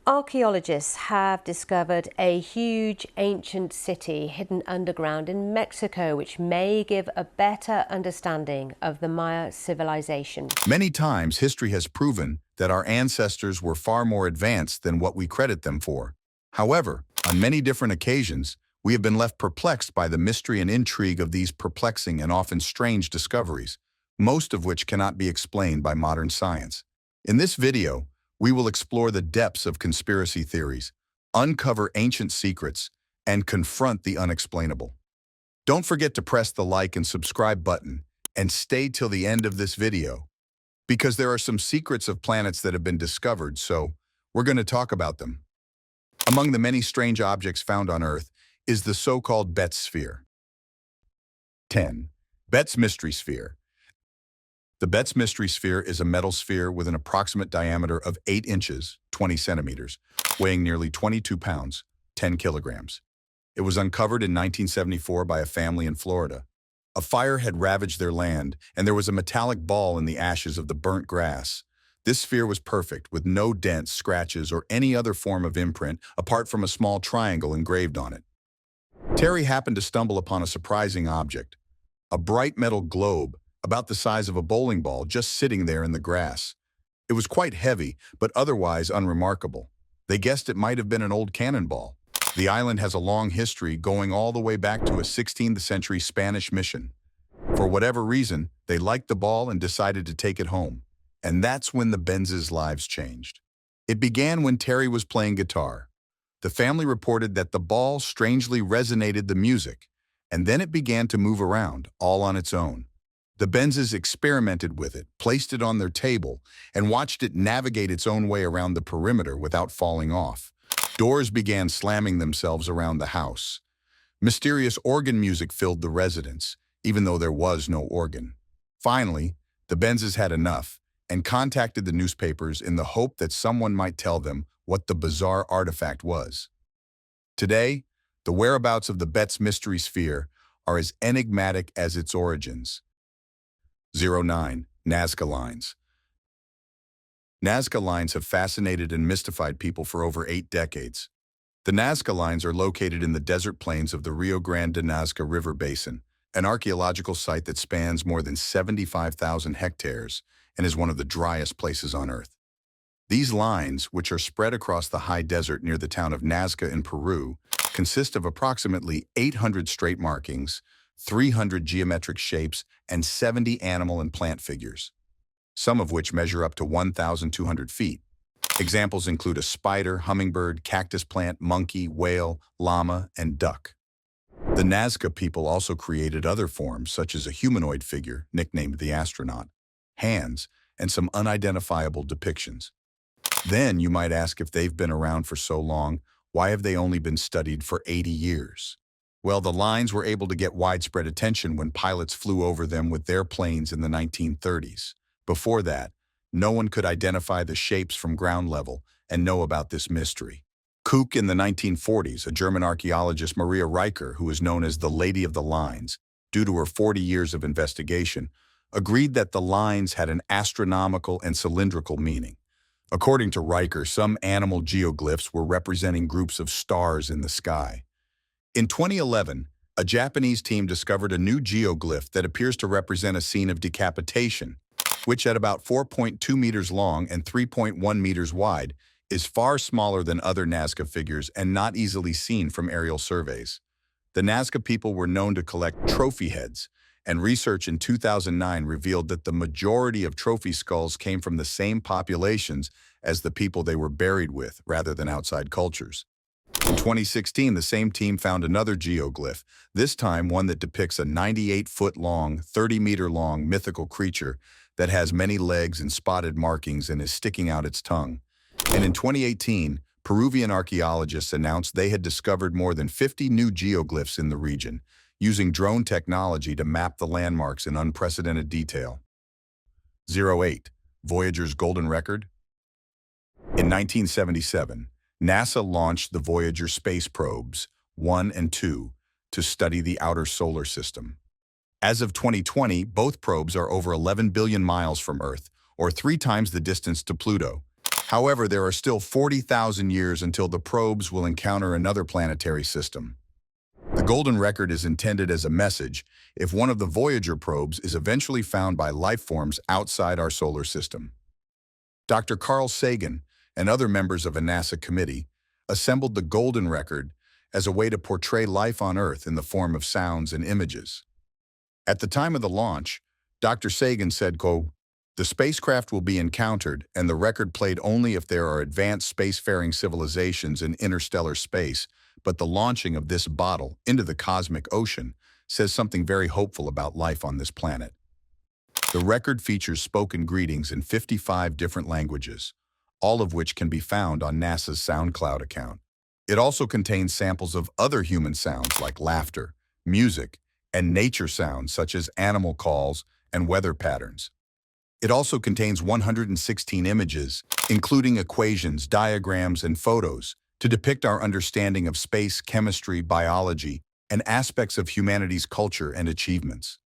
Archaeologists have discovered a huge ancient city hidden underground in Mexico, which may give a better understanding of the Maya civilization. Many times, history has proven that our ancestors were far more advanced than what we credit them for. However, on many different occasions, we have been left perplexed by the mystery and intrigue of these perplexing and often strange discoveries, most of which cannot be explained by modern science. In this video, we will explore the depths of conspiracy theories, uncover ancient secrets, and confront the unexplainable. Don't forget to press the like and subscribe button and stay till the end of this video, because there are some secrets of planets that have been discovered, so we're going to talk about them. Among the many strange objects found on Earth is the so-called Betz sphere. 10. Betz mystery sphere. The Betz mystery sphere is a metal sphere with an approximate diameter of 8 inches, 20 centimeters, weighing nearly 22 pounds, 10 kilograms. It was uncovered in 1974 by a family in Florida. A fire had ravaged their land, and there was a metallic ball in the ashes of the burnt grass. This sphere was perfect, with no dents, scratches, or any other form of imprint, apart from a small triangle engraved on it. Terry happened to stumble upon a surprising object, a bright metal globe, about the size of a bowling ball, just sitting there in the grass. It was quite heavy, but otherwise unremarkable. They guessed it might have been an old cannonball. The island has a long history, going all the way back to a 16th century Spanish mission. For whatever reason, they liked the ball and decided to take it home. And that's when the Benzes' lives changed. It began when Terry was playing guitar. The family reported that the ball strangely resonated the music, and then it began to move around, all on its own. The Benzes experimented with it, placed it on their table, and watched it navigate its own way around the perimeter without falling off. Doors began slamming themselves around the house. Mysterious organ music filled the residence, even though there was no organ. Finally, the Benzes had enough and contacted the newspapers in the hope that someone might tell them what the bizarre artifact was. Today, the whereabouts of the Betz mystery sphere are as enigmatic as its origins. 09. Nazca Lines. Nazca Lines have fascinated and mystified people for over 8 decades. The Nazca Lines are located in the desert plains of the Rio Grande do Nazca River Basin, an archaeological site that spans more than 75,000 hectares and is one of the driest places on Earth. These lines, which are spread across the high desert near the town of Nazca in Peru, consist of approximately 800 straight markings, 300 geometric shapes, and 70 animal and plant figures, some of which measure up to 1,200 feet. Examples include a spider, hummingbird, cactus plant, monkey, whale, llama, and duck. The Nazca people also created other forms, such as a humanoid figure, nicknamed the astronaut, hands, and some unidentifiable depictions. Then you might ask, if they've been around for so long, why have they only been studied for 80 years? Well, the lines were able to get widespread attention when pilots flew over them with their planes in the 1930s. Before that, no one could identify the shapes from ground level and know about this mystery. Kook in the 1940s, a German archaeologist, Maria Riker, who is known as the Lady of the Lines, due to her 40 years of investigation, agreed that the lines had an astronomical and cylindrical meaning. According to Riker, some animal geoglyphs were representing groups of stars in the sky. In 2011, a Japanese team discovered a new geoglyph that appears to represent a scene of decapitation, which at about 4.2 meters long and 3.1 meters wide is far smaller than other Nazca figures and not easily seen from aerial surveys. The Nazca people were known to collect trophy heads, and research in 2009 revealed that the majority of trophy skulls came from the same populations as the people they were buried with, rather than outside cultures. In 2016, the same team found another geoglyph, this time one that depicts a 98-foot-long, 30-meter-long mythical creature that has many legs and spotted markings and is sticking out its tongue. And in 2018, Peruvian archaeologists announced they had discovered more than 50 new geoglyphs in the region, using drone technology to map the landmarks in unprecedented detail. 08. Voyager's Golden Record. In 1977, NASA launched the Voyager space probes 1 and 2 to study the outer solar system. As of 2020, both probes are over 11 billion miles from Earth, or 3 times the distance to Pluto. However, there are still 40,000 years until the probes will encounter another planetary system. The golden record is intended as a message if one of the Voyager probes is eventually found by life forms outside our solar system. Dr. Carl Sagan and other members of a NASA committee assembled the golden record as a way to portray life on Earth in the form of sounds and images. At the time of the launch, Dr. Sagan said, quote, "The spacecraft will be encountered and the record played only if there are advanced spacefaring civilizations in interstellar space, but the launching of this bottle into the cosmic ocean says something very hopeful about life on this planet." The record features spoken greetings in 55 different languages, all of which can be found on NASA's SoundCloud account. It also contains samples of other human sounds like laughter, music, and nature sounds such as animal calls and weather patterns. It also contains 116 images, including equations, diagrams, and photos, to depict our understanding of space, chemistry, biology, and aspects of humanity's culture and achievements.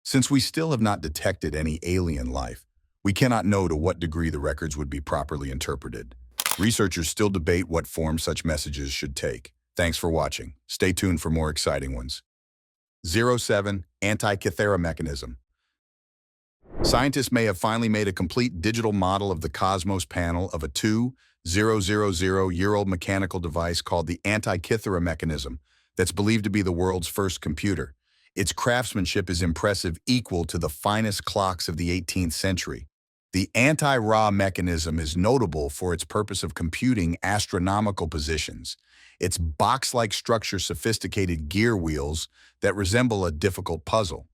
Since we still have not detected any alien life, we cannot know to what degree the records would be properly interpreted. Researchers still debate what form such messages should take. Thanks for watching. Stay tuned for more exciting ones. 07 Antikythera mechanism. Scientists may have finally made a complete digital model of the Cosmos panel of a 2,000-year-old mechanical device called the Antikythera mechanism that's believed to be the world's first computer. Its craftsmanship is impressive, equal to the finest clocks of the 18th century. The anti-Ra mechanism is notable for its purpose of computing astronomical positions. Its box-like structure sophisticated gear wheels that resemble a difficult puzzle.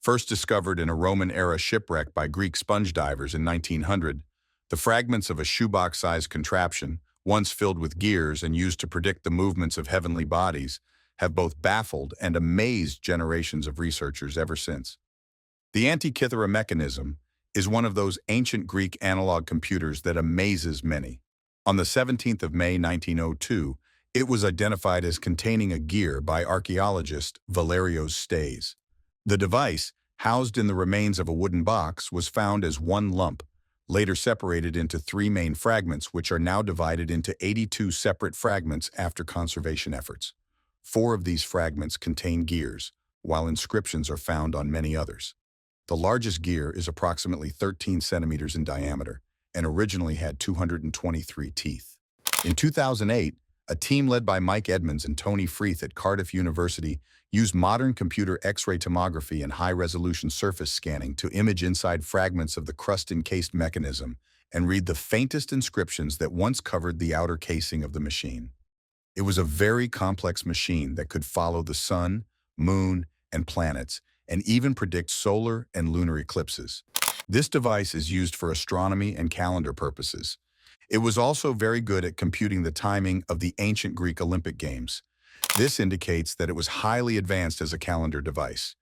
First discovered in a Roman-era shipwreck by Greek sponge divers in 1900, the fragments of a shoebox-sized contraption, once filled with gears and used to predict the movements of heavenly bodies, have both baffled and amazed generations of researchers ever since. The Antikythera mechanism is one of those ancient Greek analog computers that amazes many. On the 17th of May 1902, it was identified as containing a gear by archaeologist Valerios Staes. The device, housed in the remains of a wooden box, was found as one lump, later separated into 3 main fragments, which are now divided into 82 separate fragments after conservation efforts. 4 of these fragments contain gears, while inscriptions are found on many others. The largest gear is approximately 13 centimeters in diameter and originally had 223 teeth. In 2008, a team led by Mike Edmonds and Tony Freeth at Cardiff University used modern computer X-ray tomography and high-resolution surface scanning to image inside fragments of the crust-encased mechanism and read the faintest inscriptions that once covered the outer casing of the machine. It was a very complex machine that could follow the sun, moon, and planets, and even predict solar and lunar eclipses. This device is used for astronomy and calendar purposes. It was also very good at computing the timing of the ancient Greek Olympic Games. This indicates that it was highly advanced as a calendar device.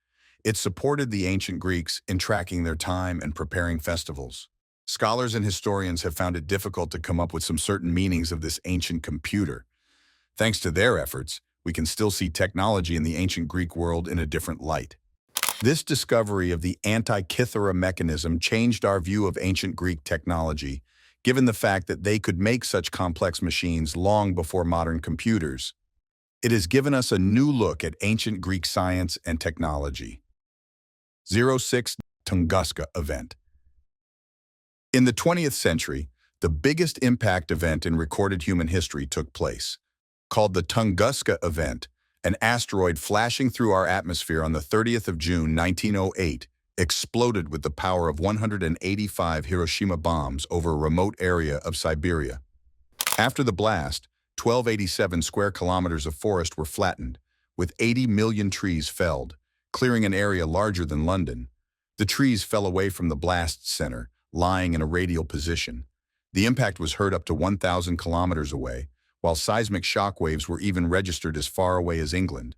It supported the ancient Greeks in tracking their time and preparing festivals. Scholars and historians have found it difficult to come up with some certain meanings of this ancient computer. Thanks to their efforts, we can still see technology in the ancient Greek world in a different light. This discovery of the Antikythera mechanism changed our view of ancient Greek technology, given the fact that they could make such complex machines long before modern computers. It has given us a new look at ancient Greek science and technology. 06 Tunguska event. In the 20th century, the biggest impact event in recorded human history took place. Called the Tunguska event, an asteroid flashing through our atmosphere on the 30th of June 1908 exploded with the power of 185 Hiroshima bombs over a remote area of Siberia. After the blast, 1,287 square kilometers of forest were flattened, with 80 million trees felled, clearing an area larger than London. The trees fell away from the blast center, lying in a radial position. The impact was heard up to 1,000 kilometers away, while seismic shock waves were even registered as far away as England.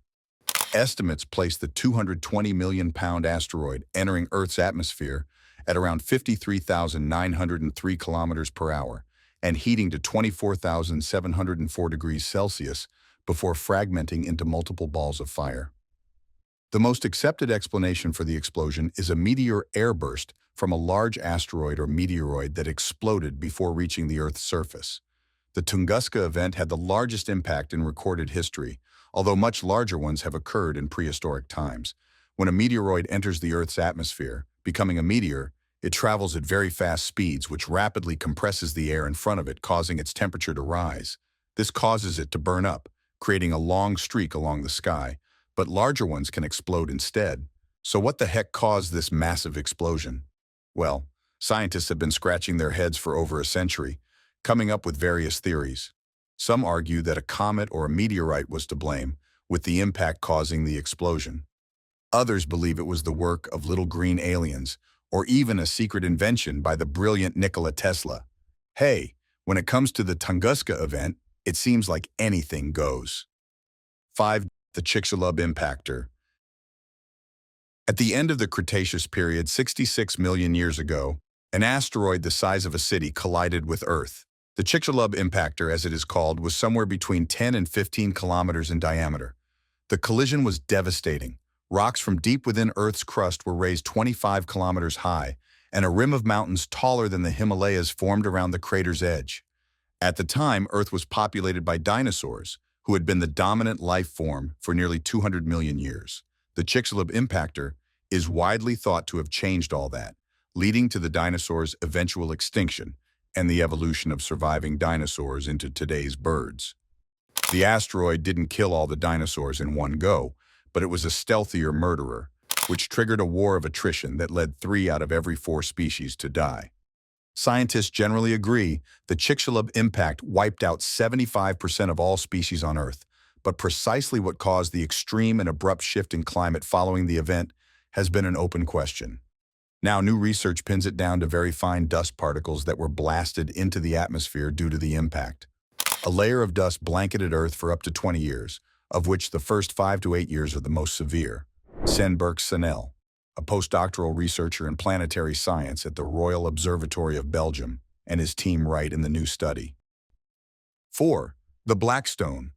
Estimates place the 220 million-pound asteroid entering Earth's atmosphere at around 53,903 kilometers per hour and heating to 24,704 degrees Celsius before fragmenting into multiple balls of fire. The most accepted explanation for the explosion is a meteor airburst from a large asteroid or meteoroid that exploded before reaching the Earth's surface. The Tunguska event had the largest impact in recorded history, although much larger ones have occurred in prehistoric times. When a meteoroid enters the Earth's atmosphere, becoming a meteor, it travels at very fast speeds, which rapidly compresses the air in front of it, causing its temperature to rise. This causes it to burn up, creating a long streak along the sky, but larger ones can explode instead. So what the heck caused this massive explosion? Well, scientists have been scratching their heads for over a century, coming up with various theories. Some argue that a comet or a meteorite was to blame, with the impact causing the explosion. Others believe it was the work of little green aliens, or even a secret invention by the brilliant Nikola Tesla. Hey, when it comes to the Tunguska event, it seems like anything goes. 5. The Chicxulub Impactor. At the end of the Cretaceous period 66 million years ago, an asteroid the size of a city collided with Earth. The Chicxulub Impactor, as it is called, was somewhere between 10 and 15 kilometers in diameter. The collision was devastating. Rocks from deep within Earth's crust were raised 25 kilometers high, and a rim of mountains taller than the Himalayas formed around the crater's edge. At the time, Earth was populated by dinosaurs, who had been the dominant life form for nearly 200 million years. The Chicxulub Impactor is widely thought to have changed all that, leading to the dinosaurs' eventual extinction and the evolution of surviving dinosaurs into today's birds. The asteroid didn't kill all the dinosaurs in one go, but it was a stealthier murderer, which triggered a war of attrition that led 3 out of every 4 species to die. Scientists generally agree the Chicxulub impact wiped out 75% of all species on Earth, but precisely what caused the extreme and abrupt shift in climate following the event has been an open question. Now, new research pins it down to very fine dust particles that were blasted into the atmosphere due to the impact. A layer of dust blanketed Earth for up to 20 years, of which the first 5 to 8 years are the most severe. Senberg-Sanel, a postdoctoral researcher in planetary science at the Royal Observatory of Belgium, and his team write in the new study. 4. The Black Stone.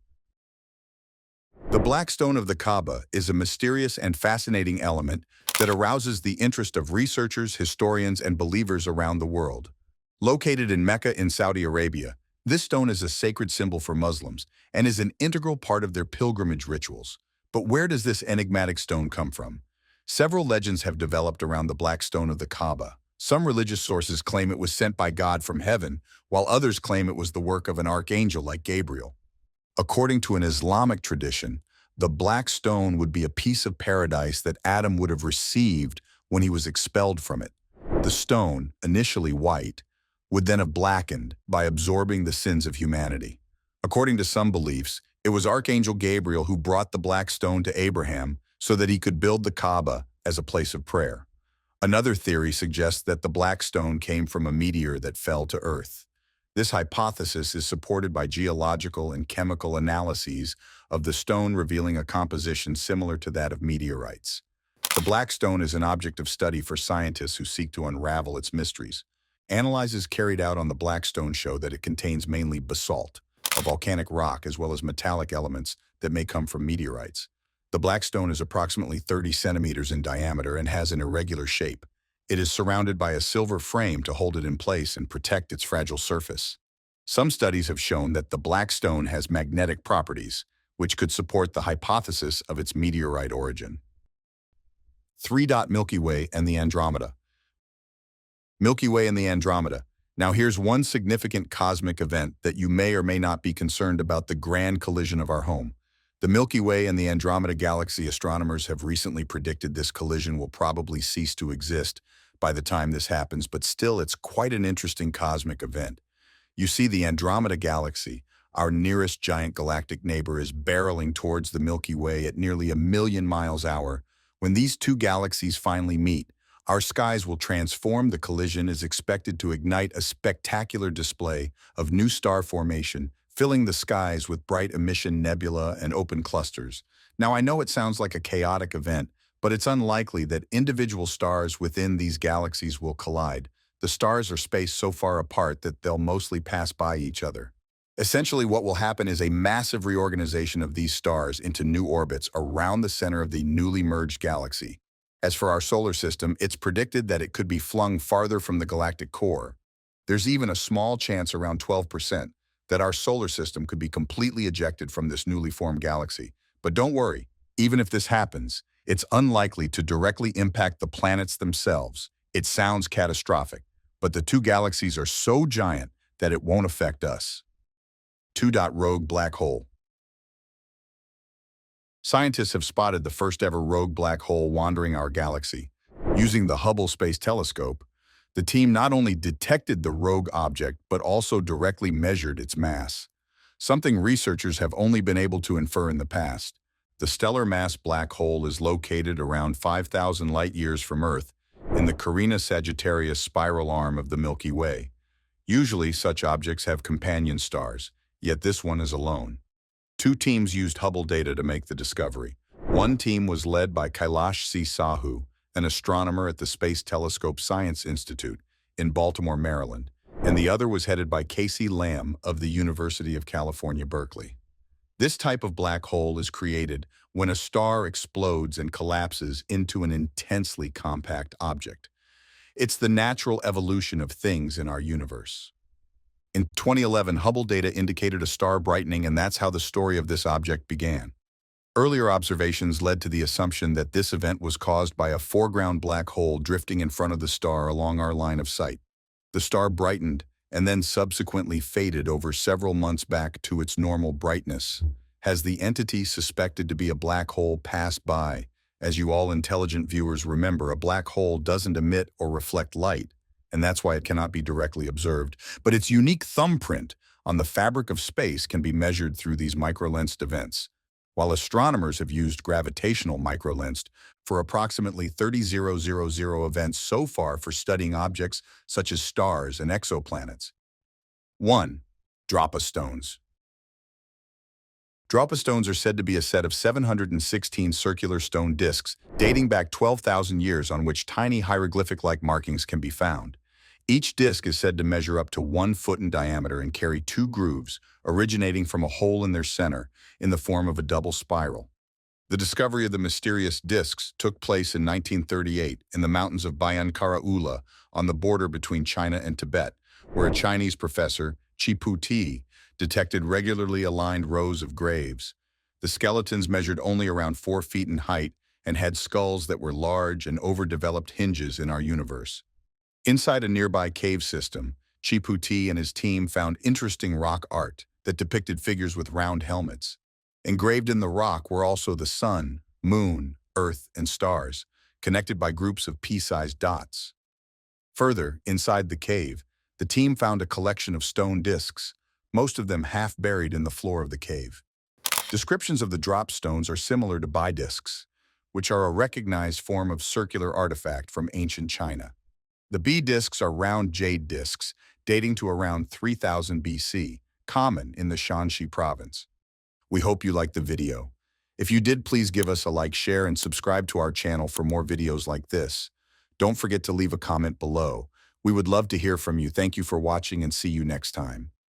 The Black Stone of the Kaaba is a mysterious and fascinating element that arouses the interest of researchers, historians, and believers around the world. Located in Mecca in Saudi Arabia, this stone is a sacred symbol for Muslims and is an integral part of their pilgrimage rituals. But where does this enigmatic stone come from? Several legends have developed around the Black Stone of the Kaaba. Some religious sources claim it was sent by God from heaven, while others claim it was the work of an archangel like Gabriel. According to an Islamic tradition, the Black Stone would be a piece of paradise that Adam would have received when he was expelled from it. The stone, initially white, would then have blackened by absorbing the sins of humanity. According to some beliefs, it was Archangel Gabriel who brought the Black Stone to Abraham so that he could build the Kaaba as a place of prayer. Another theory suggests that the Black Stone came from a meteor that fell to Earth. This hypothesis is supported by geological and chemical analyses of the stone revealing a composition similar to that of meteorites. The Black Stone is an object of study for scientists who seek to unravel its mysteries. Analyses carried out on the Black Stone show that it contains mainly basalt, a volcanic rock, as well as metallic elements that may come from meteorites. The Black Stone is approximately 30 centimeters in diameter and has an irregular shape. It is surrounded by a silver frame to hold it in place and protect its fragile surface. Some studies have shown that the Black Stone has magnetic properties, which could support the hypothesis of its meteorite origin. 3. Milky Way and the Andromeda. Milky Way and the Andromeda. Now here's one significant cosmic event that you may or may not be concerned about: the grand collision of our home. The Milky Way and the Andromeda Galaxy. Astronomers have recently predicted this collision will probably cease to exist by the time this happens, but still it's quite an interesting cosmic event. You see, the Andromeda Galaxy, our nearest giant galactic neighbor, is barreling towards the Milky Way at nearly 1 million miles an hour. When these two galaxies finally meet, our skies will transform. The collision is expected to ignite a spectacular display of new star formation, filling the skies with bright emission nebula and open clusters. Now, I know it sounds like a chaotic event, but it's unlikely that individual stars within these galaxies will collide. The stars are spaced so far apart that they'll mostly pass by each other. Essentially, what will happen is a massive reorganization of these stars into new orbits around the center of the newly merged galaxy. As for our solar system, it's predicted that it could be flung farther from the galactic core. There's even a small chance, around 12%, that our solar system could be completely ejected from this newly formed galaxy. But don't worry, even if this happens, it's unlikely to directly impact the planets themselves. It sounds catastrophic, but the two galaxies are so giant that it won't affect us. 2. Rogue black hole. Scientists have spotted the first ever rogue black hole wandering our galaxy. Using the Hubble Space Telescope, the team not only detected the rogue object, but also directly measured its mass, something researchers have only been able to infer in the past. The stellar mass black hole is located around 5,000 light-years from Earth in the Carina-Sagittarius spiral arm of the Milky Way. Usually, such objects have companion stars, yet this one is alone. Two teams used Hubble data to make the discovery. One team was led by Kailash C. Sahu, an astronomer at the Space Telescope Science Institute in Baltimore, Maryland, and the other was headed by Casey Lamb of the University of California, Berkeley. This type of black hole is created when a star explodes and collapses into an intensely compact object. It's the natural evolution of things in our universe. In 2011, Hubble data indicated a star brightening, and that's how the story of this object began. Earlier observations led to the assumption that this event was caused by a foreground black hole drifting in front of the star along our line of sight. The star brightened and then subsequently faded over several months back to its normal brightness. Has the entity suspected to be a black hole passed by? As you all intelligent viewers remember, a black hole doesn't emit or reflect light, and that's why it cannot be directly observed. But its unique thumbprint on the fabric of space can be measured through these microlensed events. While astronomers have used gravitational microlensed for approximately 30,000 events so far for studying objects such as stars and exoplanets. 1. Dropastones. Dropastones are said to be a set of 716 circular stone disks dating back 12,000 years on which tiny hieroglyphic-like markings can be found. Each disk is said to measure up to 1 foot in diameter and carry 2 grooves, originating from a hole in their center in the form of a double spiral. The discovery of the mysterious disks took place in 1938 in the mountains of Bayankara Ula on the border between China and Tibet, where a Chinese professor, Chi Ti, detected regularly aligned rows of graves. The skeletons measured only around 4 feet in height and had skulls that were large and overdeveloped hinges in our universe. Inside a nearby cave system, Chi Ti and his team found interesting rock art that depicted figures with round helmets. Engraved in the rock were also the sun, moon, earth, and stars, connected by groups of pea-sized dots. Further, inside the cave, the team found a collection of stone discs, most of them half buried in the floor of the cave. Descriptions of the drop stones are similar to bidiscs, which are a recognized form of circular artifact from ancient China. The B discs are round jade discs dating to around 3000 BC, common in the Shanxi province. We hope you liked the video. If you did, please give us a like, share, and subscribe to our channel for more videos like this. Don't forget to leave a comment below. We would love to hear from you. Thank you for watching and see you next time.